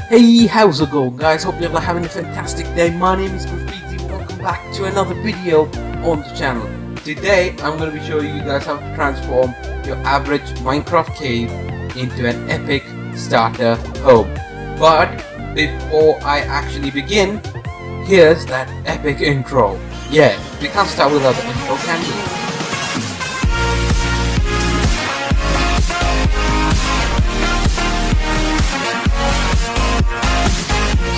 Hey, how's it going, guys? Hope you're having a fantastic day. My name is Graffitzi. Welcome back to another video on the channel. Today, I'm going to be showing you guys how to transform your average Minecraft cave into an epic starter home. But before I actually begin, here's that epic intro. Yeah, we can't start without the intro, can we?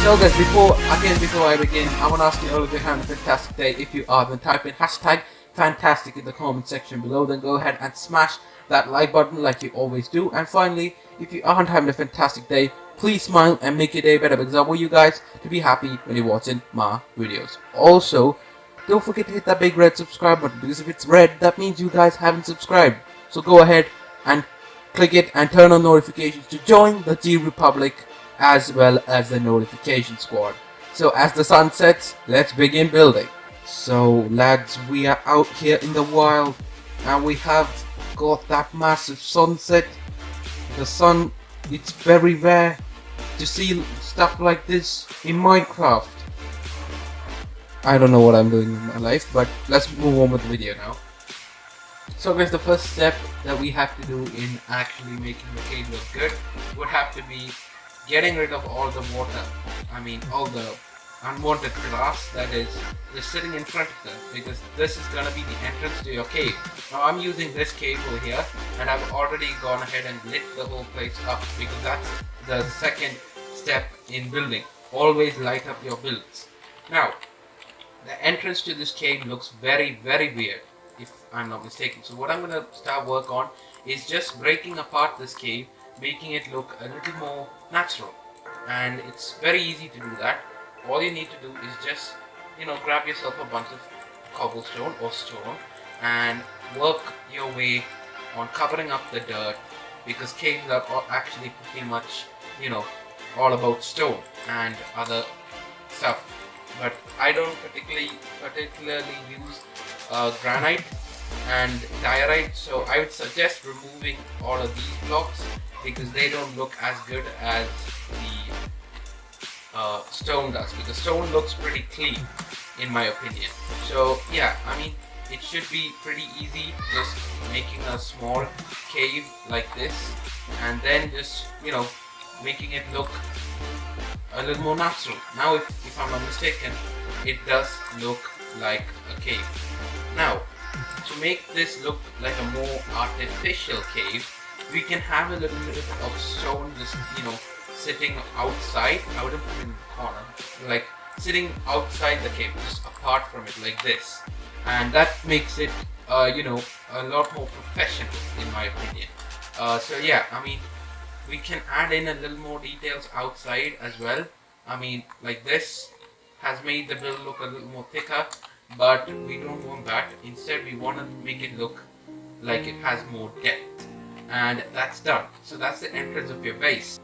So guys, before I begin, I want to ask you all if you're having a fantastic day. If you are, then type in hashtag fantastic in the comment section below. Then go ahead and smash that like button like you always do. And finally, if you aren't having a fantastic day, please smile and make your day better, because I want you guys to be happy when you're watching my videos. Also, don't forget to hit that big red subscribe button, because if it's red, that means you guys haven't subscribed. So go ahead and click it and turn on notifications to join the G Republic as well as the notification squad. So as the sun sets, let's begin building. So lads, we are out here in the wild and we have got that massive sunset. The sun, it's very rare to see stuff like this in Minecraft. I don't know what I'm doing in my life, but let's move on with the video now. So guys, the first step that we have to do in actually making the cave look good would have to be getting rid of all the water, all the unwanted grass that is just sitting in front of them, because this is gonna be the entrance to your cave. Now I'm using this cave over here, and I've already gone ahead and lit the whole place up, because that's the second step in building. Always light up your builds. Now, the entrance to this cave looks very, very weird, if I'm not mistaken. So what I'm gonna start work on is just breaking apart this cave, making it look a little more natural, and it's very easy to do that. All you need to do is just grab yourself a bunch of cobblestone or stone and work your way on covering up the dirt, because caves are actually pretty much all about stone and other stuff. But I don't particularly use granite and diorite, so I would suggest removing all of these blocks, because they don't look as good as the stone does, because stone looks pretty clean in my opinion. So yeah, it should be pretty easy just making a small cave like this, and then just making it look a little more natural. Now if I'm not mistaken, it does look like a cave. Now, to make this look like a more artificial cave, we can have a little bit of stone just sitting outside. I wouldn't put it in the corner, like sitting outside the cave, just apart from it like this, and that makes it a lot more professional in my opinion. So yeah, we can add in a little more details outside as well. Like this has made the build look a little more thicker, but we don't want that. Instead, we want to make it look like it has more depth, and that's done. So that's the entrance of your base.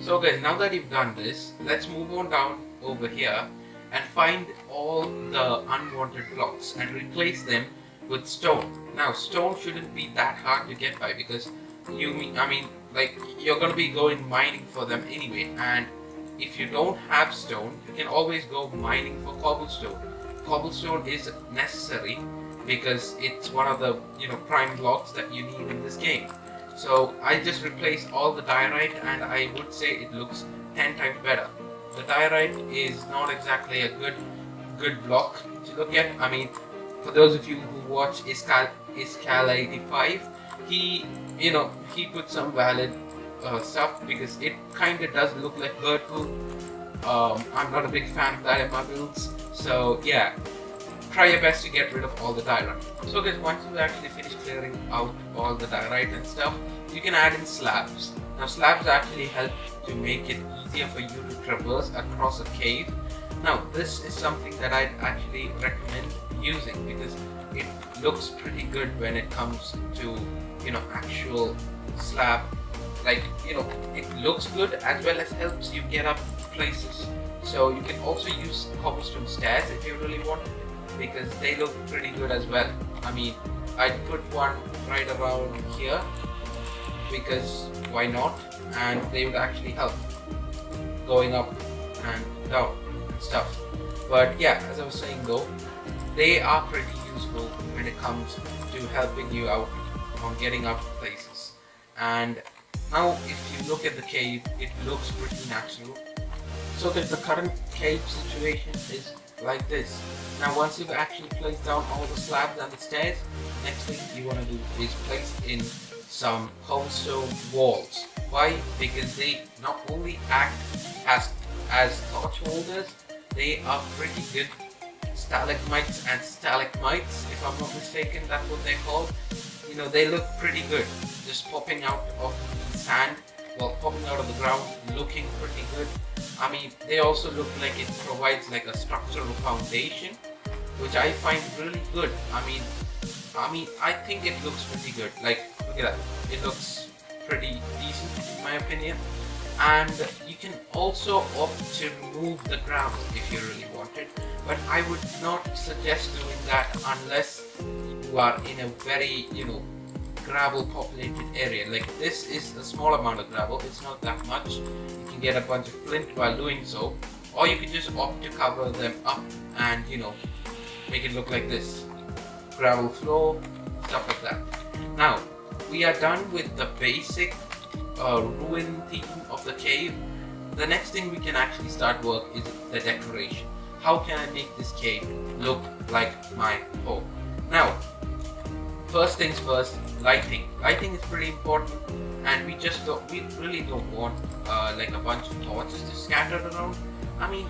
So guys, now that you've done this, let's move on down over here and find all the unwanted blocks and replace them with stone. Now, stone shouldn't be that hard to get by, because you're gonna be going mining for them anyway, and if you don't have stone, you can always go mining for cobblestone. Cobblestone is necessary because it's one of the prime blocks that you need in this game. So I just replaced all the diorite, and I would say it looks 10 times better. The diorite is not exactly a good block to look at. For those of you who watch Iskal85, he put some valid stuff, because it kinda does look like bird poop. I'm not a big fan of that in my builds, so yeah, try your best to get rid of all the diorite. So guys, once you actually finish clearing out all the diorite and stuff, you can add in slabs. Now slabs actually help to make it easier for you to traverse across a cave. Now this is something that I'd actually recommend using, because it looks pretty good when it comes to actual slab. It looks good as well as helps you get up places. So you can also use cobblestone stairs if you really want, because they look pretty good as well. I'd put one right around here, because why not, and they would actually help. going up and down and stuff. But yeah, as I was saying though, they are pretty useful when it comes to helping you out on getting up places. And now if you look at the cave, it looks pretty natural. So that the current cave situation is like this. Now once you've actually placed down all the slabs and the stairs, next thing you want to do is place in some cobblestone walls. Why? Because they not only act as torch holders, they are pretty good stalagmites and stalagmites, if I'm not mistaken, that's what they're called. You know, they look pretty good, just popping out of the sand, well, popping out of the ground, looking pretty good. I mean, they also look like it provides like a structural foundation, which I find really good. I mean, I think it looks pretty good. Like, look at that. It looks pretty decent in my opinion. And you can also opt to remove the ground if you really want it. But I would not suggest doing that unless you are in a very, gravel populated area. Like this is a small amount of gravel, it's not that much. You can get a bunch of flint while doing so. Or you can just opt to cover them up and, make it look like this. Gravel floor, stuff like that. Now, we are done with the basic ruin theme of the cave. The next thing we can actually start work is the decoration. How can I make this cave look like my home? Now, first things first, lighting. Lighting is pretty important, and we really don't want like a bunch of torches just scattered around. I mean,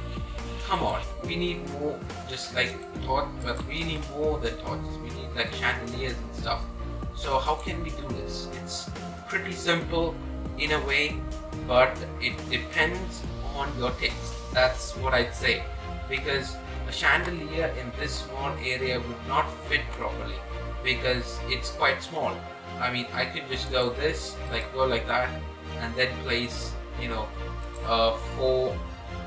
come on, we need more, just like but we need more than torches. We need like chandeliers and stuff. So how can we do this? It's pretty simple in a way, but it depends on your taste. That's what I'd say, because a chandelier in this small area would not fit properly because it's quite small. I mean, I could just go like that, and then place, 4.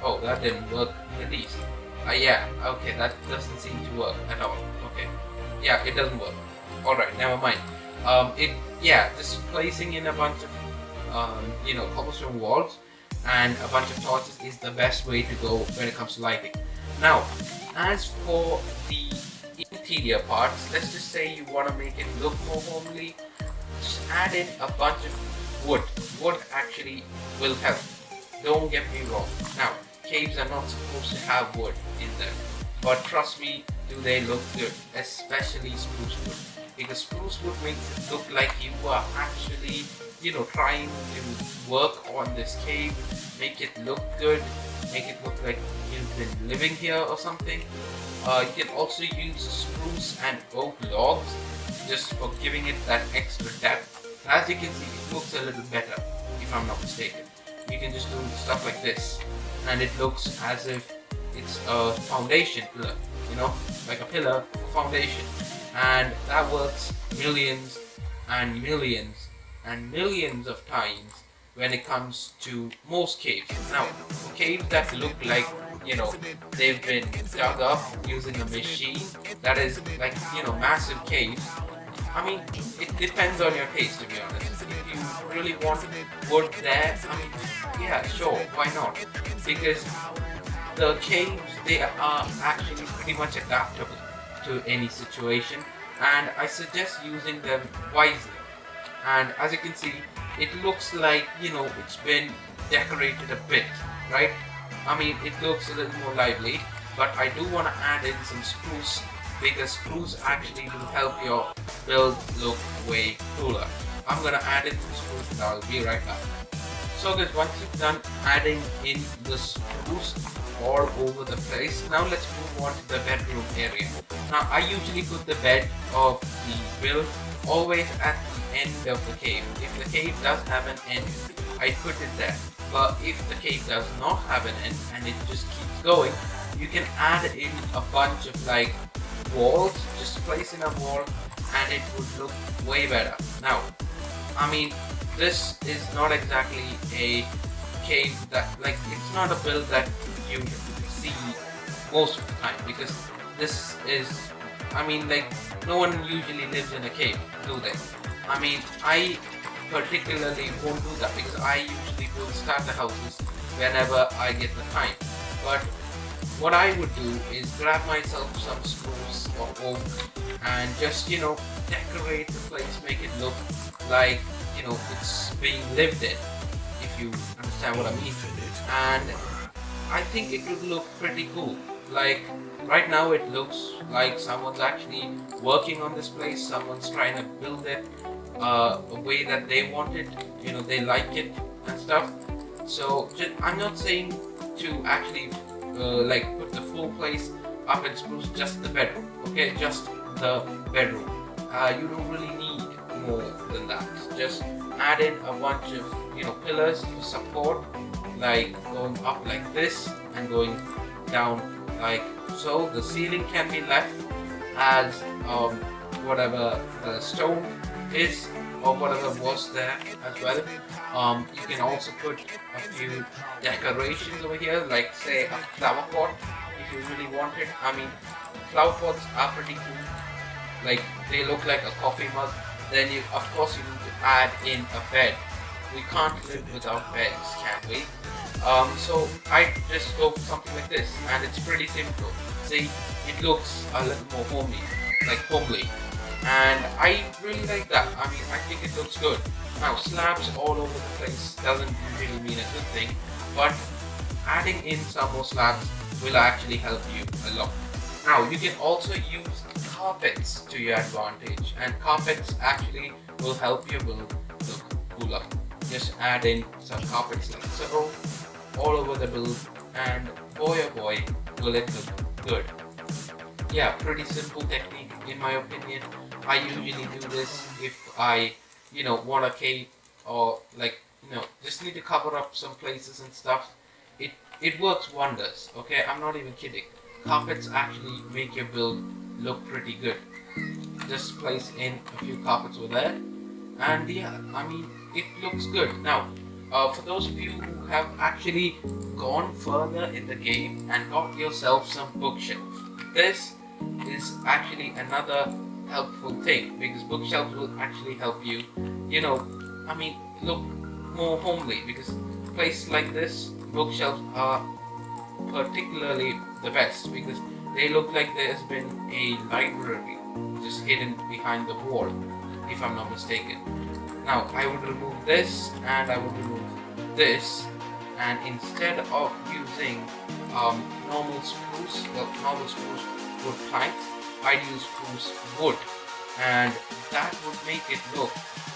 Oh, that didn't work at least. Yeah, okay, that doesn't seem to work at all. Okay, yeah, it doesn't work. Alright, never mind. Just placing in a bunch of cobblestone walls and a bunch of torches is the best way to go when it comes to lighting. Now, as for the interior parts, let's just say you want to make it look more homely, just add in a bunch of wood. Wood actually will help, don't get me wrong. Now, caves are not supposed to have wood in them, but trust me, do they look good, especially spruce wood, because spruce wood makes it look like you are actually trying to work on this cave, make it look good, make it look like you've been living here or something. You can also use spruce and oak logs just for giving it that extra depth. As you can see, it looks a little better, if I'm not mistaken. You can just do stuff like this, and it looks as if it's a foundation pillar, like a pillar for foundation. And that works millions and millions and millions of times when it comes to most caves. Now, for caves that look like, they've been dug up using a machine, that is like, massive caves, I mean, it depends on your taste, to be honest. If you really want wood there, I mean, yeah, sure, why not? Because the caves, they are actually pretty much adaptable to any situation, and I suggest using them wisely. And as you can see, it looks like, it's been decorated a bit, right? I mean, it looks a little more lively, but I do want to add in some spruce, because spruce actually will help your build look way cooler. I'm gonna add in some spruce and I'll be right back. So guys, once you've done adding in the spruce all over the place, now let's move on to the bedroom area. Now, I usually put the bed of the build always at the end of the cave. If the cave does have an end, I put it there. But if the cave does not have an end and it just keeps going, you can add in a bunch of like walls, just place in a wall, and it would look way better. Now, I mean, this is not exactly a cave that, like, it's not a build that you see most of the time, because this is, I mean, like, no one usually lives in a cave, do they? I mean, I particularly won't do that because I usually build starter houses whenever I get the time. But what I would do is grab myself some spruce or oak and just, you know, decorate the place, make it look like, you know, it's being lived in, if you understand what I mean. And I think it would look pretty cool. Like right now it looks like someone's actually working on this place, someone's trying to build it a way that they want it, you know, they like it and stuff. So I'm not saying to actually like put the full place up in spruce, just the bedroom, okay, just the bedroom. You don't really need more than that. Just add in a bunch of, you know, pillars for support, like going up like this and going down like so. The ceiling can be left as whatever the stone is or whatever was there as well. You can also put a few decorations over here, like say a flower pot if you really want it. I mean, flower pots are pretty cool. Like they look like a coffee mug. Then you, of course, you need to add in a bed. We can't live without beds, can we? So I just go for something like this, and it's pretty simple. See, it looks a little more homely, and I really like that. I mean, I think it looks good. Now, slabs all over the place doesn't usually mean a good thing, but adding in some more slabs will actually help you a lot. Now, you can also use carpets to your advantage, and carpets actually will help your build look cooler. Just add in some carpets like so all over the build, and boy oh boy will it look good. Yeah, pretty simple technique in my opinion. I usually do this if I, you know, want a cave or like, you know, just need to cover up some places and stuff. It works wonders, okay? I'm not even kidding. Carpets actually make your build look pretty good. Just place in a few carpets over there, and yeah, I mean, it looks good. Now, for those of you who have actually gone further in the game and got yourself some bookshelves, this is actually another helpful thing, because bookshelves will actually help you, you know, I mean, look more homely, because places like this, bookshelves are particularly the best because they look like there's been a library just hidden behind the wall, if I'm not mistaken. Now I would remove this and I would remove this, and instead of using normal spruce wood planks, I'd use spruce wood, and that would make it look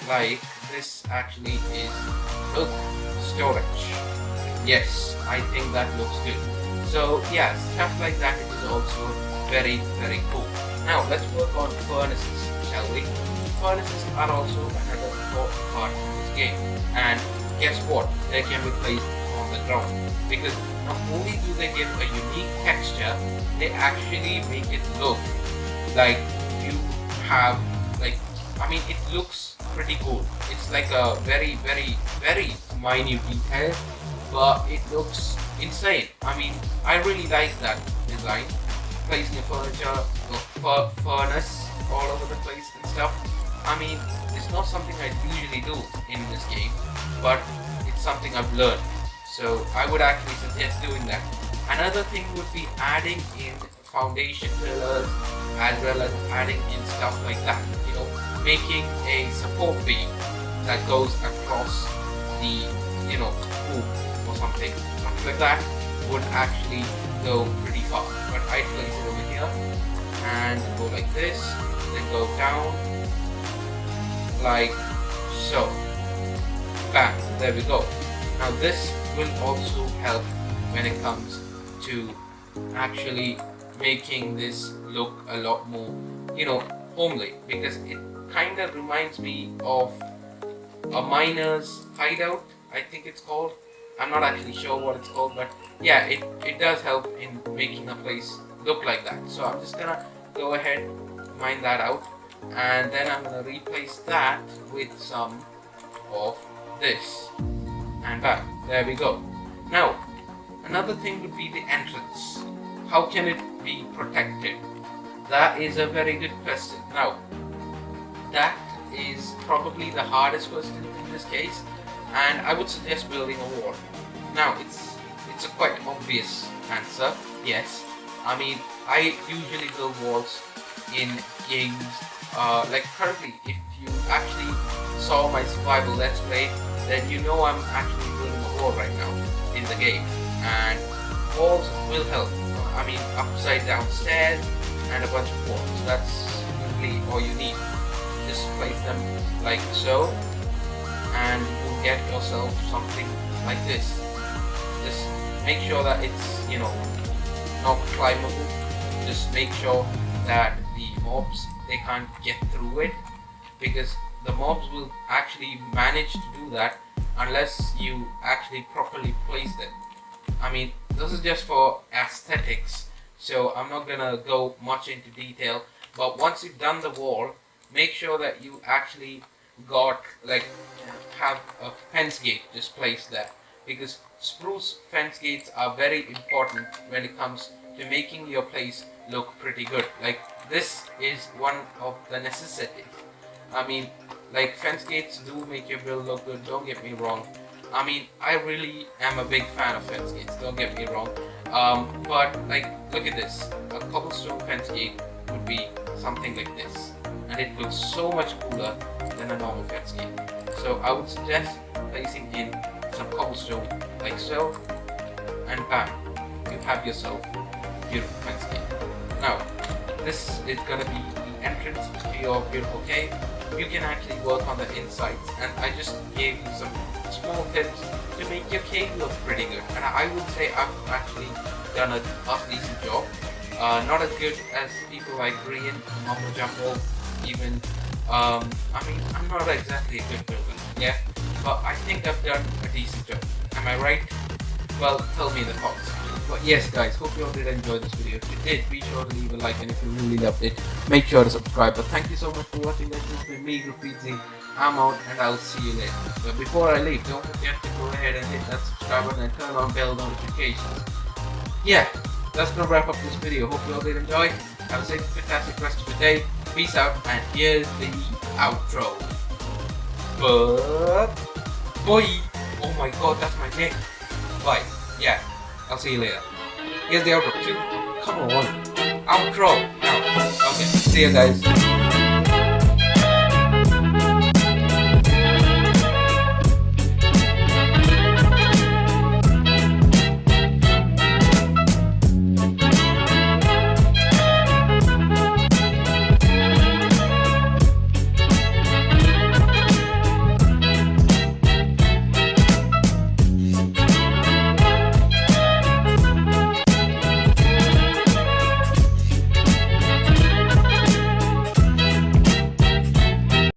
like this actually is book storage. Yes, I think that looks good. So yeah, stuff like that is also very, very cool. Now let's work on furnaces, shall we? Furnaces are also another important part of this game, and guess what? They can be placed on the ground, because not only do they give a unique texture, they actually make it look like you have, like, I mean, it looks pretty cool. It's like a very, very, very minute detail, but it looks insane. I mean, I really like that design. Placing the furniture, furnace all over the place and stuff. I mean, it's not something I usually do in this game, but it's something I've learned. So I would actually suggest doing that. Another thing would be adding in foundation pillars, as well as adding in stuff like that. You know, making a support beam that goes across the, you know, roof or something like that would actually go pretty far. But I'd place it over here and go like this, then go down like so. Bam, there we go. Now this will also help when it comes to actually making this look a lot more, you know, homely, because it kind of reminds me of a miner's hideout, I think it's called. I'm not actually sure what it's called, but yeah, it does help in making a place look like that. So I'm just gonna go ahead, mine that out, and then I'm gonna replace that with some of this, and bam, there we go. Now, another thing would be the entrance. How can it be protected? That is a very good question. Now, that is probably the hardest question in this case, and I would suggest building a wall. Now, it's obvious answer, yes. I mean, I usually build walls in games, like currently, if you actually saw my survival let's play, then you know I'm actually building a wall right now in the game, and walls will help. I mean, upside down stairs and a bunch of walls, that's usually all you need. Just place them like so, and you'll get yourself something like this. Just make sure that it's, you know, not climbable. Just make sure that the mobs, they can't get through it, because the mobs will actually manage to do that unless you actually properly place them. I mean, this is just for aesthetics, so I'm not gonna go much into detail, but once you've done the wall, make sure that you actually got, like, have a fence gate just placed there, because spruce fence gates are very important when it comes to making your place look pretty good. Like, this is one of the necessities. I mean, like, fence gates do make your build look good, don't get me wrong. I mean, I really am a big fan of fence gates, don't get me wrong. But, like, look at this. A cobblestone fence gate would be something like this, and it looks so much cooler than a normal fence gate. So I would suggest placing in some cobblestone like so, and bam, you have yourself a beautiful fence gate. Now, this is gonna be the entrance to your beautiful cave. You can actually work on the insides, and I just gave you some small tips to make your cave look pretty good. And I would say I've actually done a half-decent job. Not as good as people like Green, Mumbo Jumbo, even. I mean, I'm not exactly a good builder, yeah, but I think I've done a decent job. Am I right? Well, tell me in the comments. But yes, guys, hope you all did enjoy this video. If you did, be sure to leave a like, and if you really loved it, make sure to subscribe. But thank you so much for watching. This has been me, Graffitzi. I'm out, and I'll see you later. But before I leave, don't forget to go ahead and hit that subscribe button and turn on bell notifications. Yeah, that's gonna wrap up this video. Hope you all did enjoy. Have a safe, fantastic rest of your day. Peace out, and here's the outro. But boy, oh my god, that's my neck. Bye. Yeah, I'll see you later. Here's the outro. Come on, outro. Now, okay. See you guys.